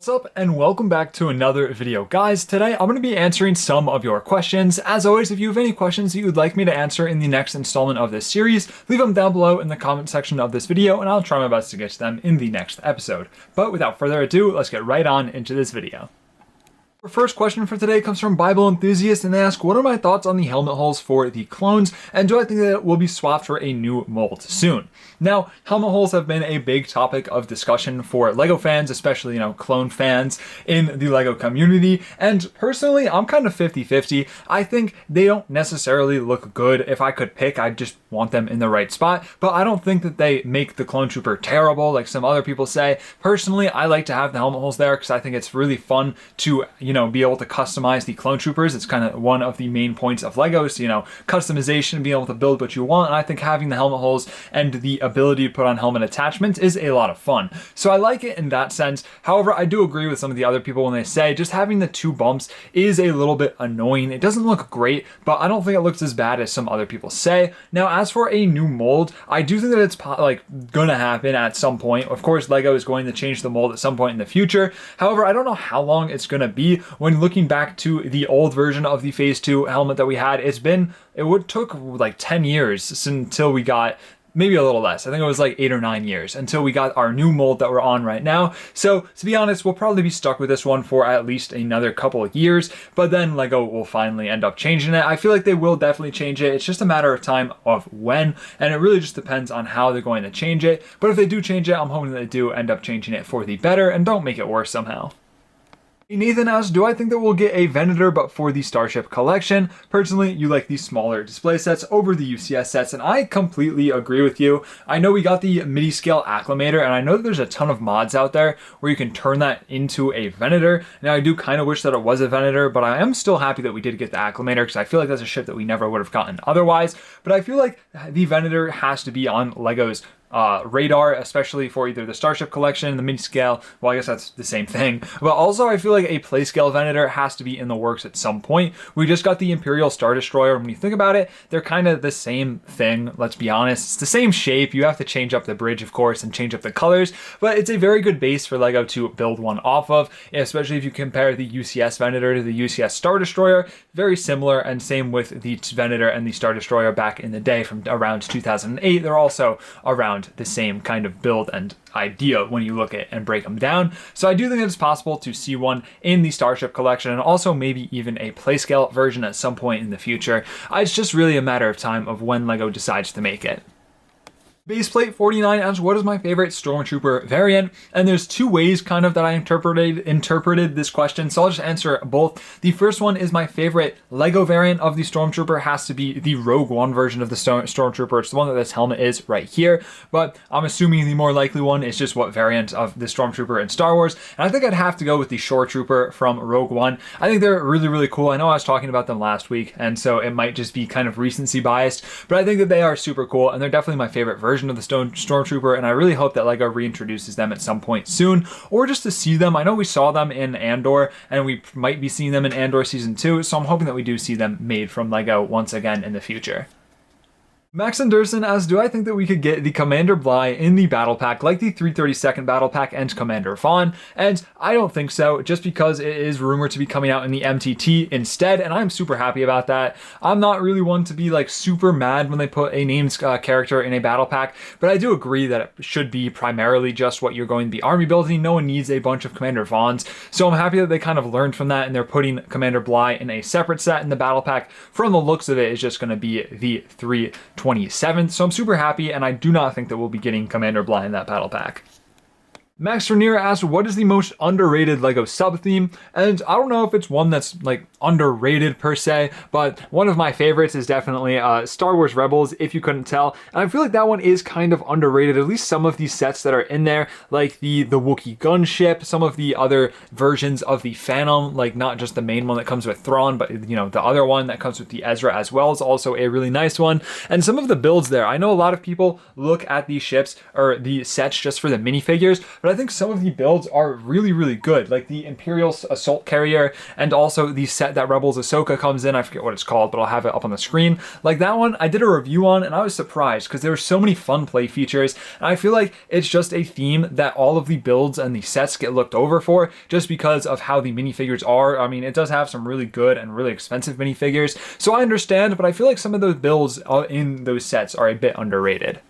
What's up and welcome back to another video. Guys, today I'm going to be answering some of your questions. As always, if you have any questions that you would like me to answer in the next installment of this series, leave them down below in the comment section of this video and I'll try my best to get to them in the next episode. But without further ado, let's get right on into this video. Our first question for today comes from Bible Enthusiast, and they ask, what are my thoughts on the helmet holes for the clones, and do I think that it will be swapped for a new mold soon? Now, helmet holes have been a big topic of discussion for LEGO fans, especially, clone fans in the LEGO community, and personally, I'm kind of 50-50. I think they don't necessarily look good. If I could pick, I'd just want them in the right spot, but I don't think that they make the clone trooper terrible like some other people say. Personally, I like to have the helmet holes there because I think it's really fun to, be able to customize the clone troopers. It's kind of one of the main points of LEGOs, customization, being able to build what you want. And I think having the helmet holes and the ability to put on helmet attachments is a lot of fun. So I like it in that sense. However, I do agree with some of the other people when they say just having the two bumps is a little bit annoying. It doesn't look great, but I don't think it looks as bad as some other people say. Now, as for a new mold, I do think that it's gonna happen at some point. Of course, LEGO is going to change the mold at some point in the future. However, I don't know how long it's gonna be. When looking back to the old version of the Phase 2 helmet that we had, it took like 10 years until we got, maybe a little less. I think it was like 8 or 9 years until we got our new mold that we're on right now. So to be honest, we'll probably be stuck with this one for at least another couple of years, but then LEGO will finally end up changing it. I feel like they will definitely change it. It's just a matter of time of when, and it really just depends on how they're going to change it. But if they do change it, I'm hoping that they do end up changing it for the better and don't make it worse somehow. Nathan asks, do I think that we'll get a Venator but for the Starship collection? Personally, you like these smaller display sets over the UCS sets, and I completely agree with you. I know we got the MIDI scale acclimator, and I know that there's a ton of mods out there where you can turn that into a Venator. Now, I do kind of wish that it was a Venator, but I am still happy that we did get the acclimator because I feel like that's a ship that we never would have gotten otherwise. But I feel like the Venator has to be on LEGO's radar, especially for either the Starship collection, the mini scale. Well, I guess that's the same thing. But also, I feel like a play scale Venator has to be in the works at some point. We just got the Imperial Star Destroyer. When you think about it, they're kind of the same thing. Let's be honest. It's the same shape. You have to change up the bridge, of course, and change up the colors. But it's a very good base for LEGO to build one off of, especially if you compare the UCS Venator to the UCS Star Destroyer. Very similar, and same with the Venator and the Star Destroyer back in the day from around 2008. They're also around the same kind of build and idea when you look at and break them down. So I do think it's possible to see one in the Starship collection and also maybe even a playscale version at some point in the future. It's just really a matter of time of when LEGO decides to make it. Baseplate 49 asks, what is my favorite Stormtrooper variant? And there's two ways kind of that I interpreted this question, so I'll just answer both. The first one is my favorite LEGO variant of the Stormtrooper has to be the Rogue One version of the Stormtrooper. It's the one that this helmet is right here, but I'm assuming the more likely one is just what variant of the Stormtrooper in Star Wars. And I think I'd have to go with the Shore Trooper from Rogue One. I think they're really, really cool. I know I was talking about them last week, and so it might just be kind of recency biased, but I think that they are super cool, and they're definitely my favorite version of the Stormtrooper, and I really hope that LEGO reintroduces them at some point soon, or just to see them. I know we saw them in Andor, and we might be seeing them in Andor Season 2, so I'm hoping that we do see them made from LEGO once again in the future. Max Anderson asks, do I think that we could get the Commander Bly in the battle pack like the 332nd battle pack and Commander Vaughn? And I don't think so, just because it is rumored to be coming out in the MTT instead, and I'm super happy about that. I'm not really one to be like super mad when they put a named character in a battle pack, but I do agree that it should be primarily just what you're going to be army building. No one needs a bunch of Commander Vaughns, so I'm happy that they kind of learned from that and they're putting Commander Bly in a separate set in the battle pack. From the looks of it, it's just going to be the 27th, so I'm super happy, and I do not think that we'll be getting Commander Bly in that battle pack. Max Ranier asked, what is the most underrated LEGO sub-theme? And I don't know if it's one that's like underrated per se, but one of my favorites is definitely Star Wars Rebels, if you couldn't tell. And I feel like that one is kind of underrated, at least some of these sets that are in there, like the Wookiee gunship, some of the other versions of the Phantom, like not just the main one that comes with Thrawn, but the other one that comes with the Ezra as well is also a really nice one. And some of the builds there, I know a lot of people look at these ships or the sets just for the minifigures, but but I think some of the builds are really, really good, like the Imperial Assault Carrier and also the set that Rebels Ahsoka comes in. I forget what it's called, but I'll have it up on the screen. Like that one, I did a review on and I was surprised because there were so many fun play features, and I feel like it's just a theme that all of the builds and the sets get looked over for just because of how the minifigures are. I mean, it does have some really good and really expensive minifigures, so I understand, but I feel like some of those builds in those sets are a bit underrated.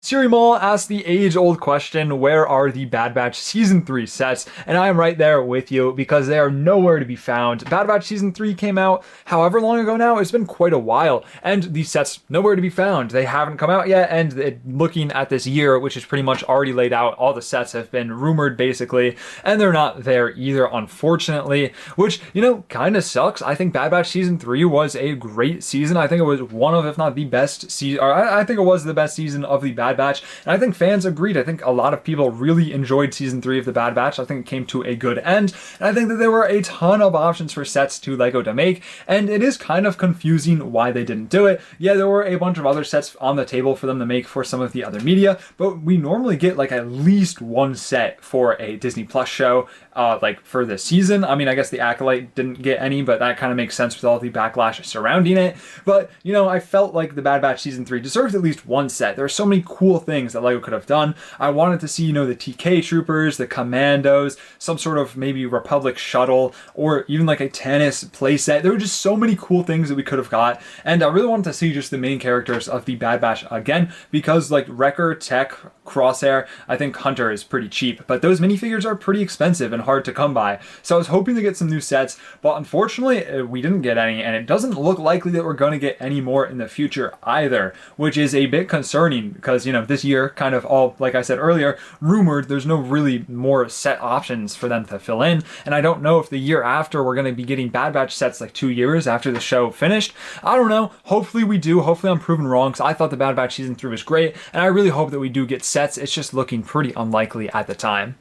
Siri Mall asked the age-old question, where are the Bad Batch Season 3 sets? And I am right there with you because they are nowhere to be found. Bad Batch Season 3 came out however long ago now, it's been quite a while, and these sets nowhere to be found. They haven't come out yet, and looking at this year, which is pretty much already laid out, all the sets have been rumored basically, and they're not there either, unfortunately, which, you know, kind of sucks. I think Bad Batch Season 3 was a great season. I think it was one of, if not the best season, or I think it was the best season of the Bad Batch, and I think fans agreed. I think a lot of people really enjoyed Season 3 of the Bad Batch. I think it came to a good end, and I think that there were a ton of options for sets to LEGO to make, and it is kind of confusing why they didn't do it. Yeah, there were a bunch of other sets on the table for them to make for some of the other media, but we normally get like at least one set for a Disney Plus show, like for this season. I mean, I guess the Acolyte didn't get any, but that kind of makes sense with all the backlash surrounding it. But, you know, I felt like the Bad Batch Season 3 deserved at least one set. There are so many cool things that LEGO could have done. I wanted to see, you know, the TK Troopers, the Commandos, some sort of maybe Republic shuttle, or even like a tennis playset. There were just so many cool things that we could have got, and I really wanted to see just the main characters of the Bad Batch again, because like Wrecker, Tech, Crosshair, I think Hunter is pretty cheap, but those minifigures are pretty expensive and hard to come by. So I was hoping to get some new sets, but unfortunately we didn't get any, and it doesn't look likely that we're going to get any more in the future either, which is a bit concerning because, you know, this year kind of all, like I said earlier, rumored. There's no really more set options for them to fill in, and I don't know if the year after we're going to be getting Bad Batch sets like 2 years after the show finished. I don't know. Hopefully we do. Hopefully I'm proven wrong, because I thought the Bad Batch Season 3 was great, and I really hope that we do get sets. It's just looking pretty unlikely at the time.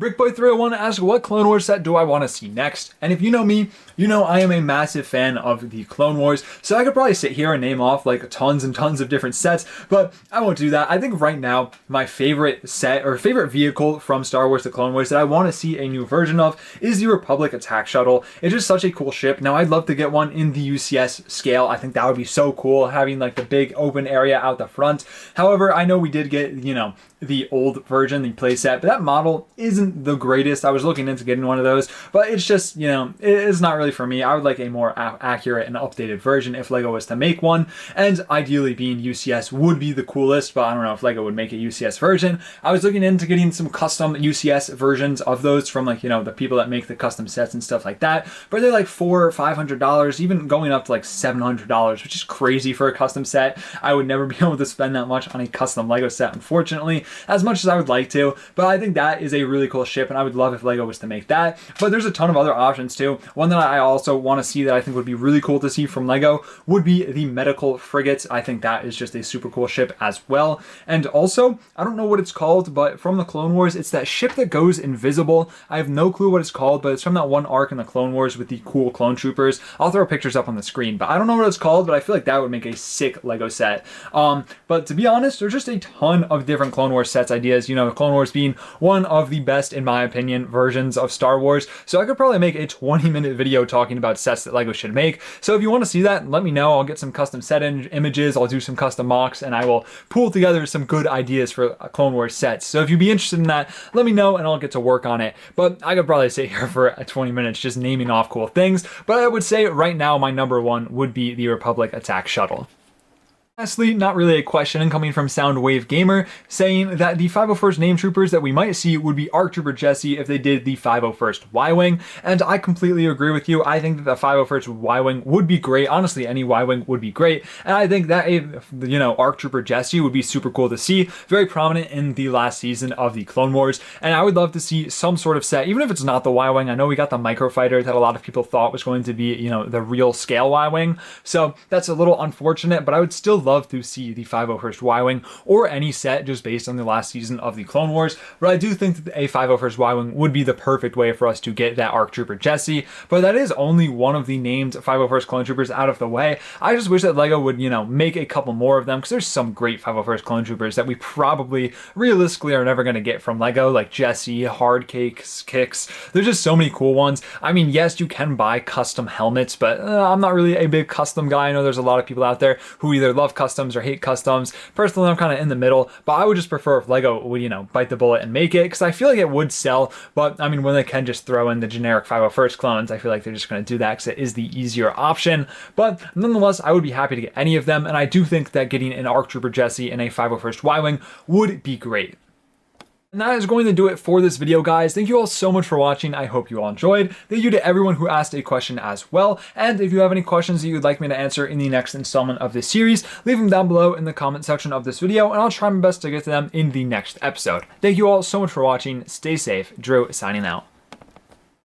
Brickboy301 asks, what Clone Wars set do I want to see next? And if you know me, you know I am a massive fan of the Clone Wars, so I could probably sit here and name off like tons and tons of different sets, but I won't do that. I think right now my favorite set or favorite vehicle from Star Wars The Clone Wars that I want to see a new version of is the Republic Attack Shuttle. It's just such a cool ship. Now I'd love to get one in the UCS scale. I think that would be so cool, having like the big open area out the front. However, I know we did get, you know, the old version, the playset, but that model isn't the greatest. I was looking into getting one of those, but it's just, you know, it's not really for me. I would like a more accurate and updated version if LEGO was to make one, and ideally being UCS would be the coolest, but I don't know if LEGO would make a UCS version. I was looking into getting some custom UCS versions of those from, like, you know, the people that make the custom sets and stuff like that, but they're like $400 or $500, even going up to like $700, which is crazy for a custom set. I would never be able to spend that much on a custom LEGO set, unfortunately, as much as I would like to, but I think that is a really cool ship, and I would love if LEGO was to make that. But there's a ton of other options too. One that I also want to see that I think would be really cool to see from LEGO would be the Medical Frigate. I think that is just a super cool ship as well. And also, I don't know what it's called, but from the Clone Wars, it's that ship that goes invisible. I have no clue what it's called, but it's from that one arc in the Clone Wars with the cool clone troopers. I'll throw pictures up on the screen, but I don't know what it's called, but I feel like that would make a sick LEGO set. But to be honest, there's just a ton of different Clone Wars sets ideas. You know, Clone Wars being one of the best, in my opinion, versions of Star Wars. So I could probably make a 20-minute video talking about sets that LEGO should make. So if you want to see that, let me know. I'll get some custom set images, I'll do some custom mocks, and I will pull together some good ideas for Clone Wars sets. So if you'd be interested in that, let me know and I'll get to work on it. But I could probably sit here for 20 minutes just naming off cool things. But I would say right now my number one would be the Republic Attack Shuttle. Lastly, not really a question, coming from Soundwave Gamer, saying that the 501st name troopers that we might see would be ARC Trooper Jesse if they did the 501st Y-Wing, and I completely agree with you. I think that the 501st Y-Wing would be great. Honestly, any Y-Wing would be great, and I think that you know, ARC Trooper Jesse would be super cool to see, very prominent in the last season of the Clone Wars, and I would love to see some sort of set, even if it's not the Y-Wing. I know we got the Microfighter that a lot of people thought was going to be, you know, the real scale Y-Wing, so that's a little unfortunate, but I would still would love to see the 501st Y-Wing or any set just based on the last season of the Clone Wars, but I do think that a 501st Y-Wing would be the perfect way for us to get that ARC Trooper Jesse, but that is only one of the named 501st Clone Troopers out of the way. I just wish that LEGO would, make a couple more of them, because there's some great 501st Clone Troopers that we probably realistically are never going to get from LEGO, like Jesse, Hard Cakes, Kicks. There's just so many cool ones. I mean, yes, you can buy custom helmets, but I'm not really a big custom guy. I know there's a lot of people out there who either love customs or hate customs. Personally, I'm kind of in the middle, but I would just prefer if LEGO would, bite the bullet and make it, because I feel like it would sell. But I mean, when they can just throw in the generic 501st clones, I feel like they're just going to do that because it is the easier option. But nonetheless, I would be happy to get any of them, and I do think that getting an ARC Trooper Jesse and a 501st Y-Wing would be great. And that is going to do it for this video, guys. Thank you all so much for watching. I hope you all enjoyed. Thank you to everyone who asked a question as well. And if you have any questions that you'd like me to answer in the next installment of this series, leave them down below in the comment section of this video, and I'll try my best to get to them in the next episode. Thank you all so much for watching. Stay safe. Drew signing out.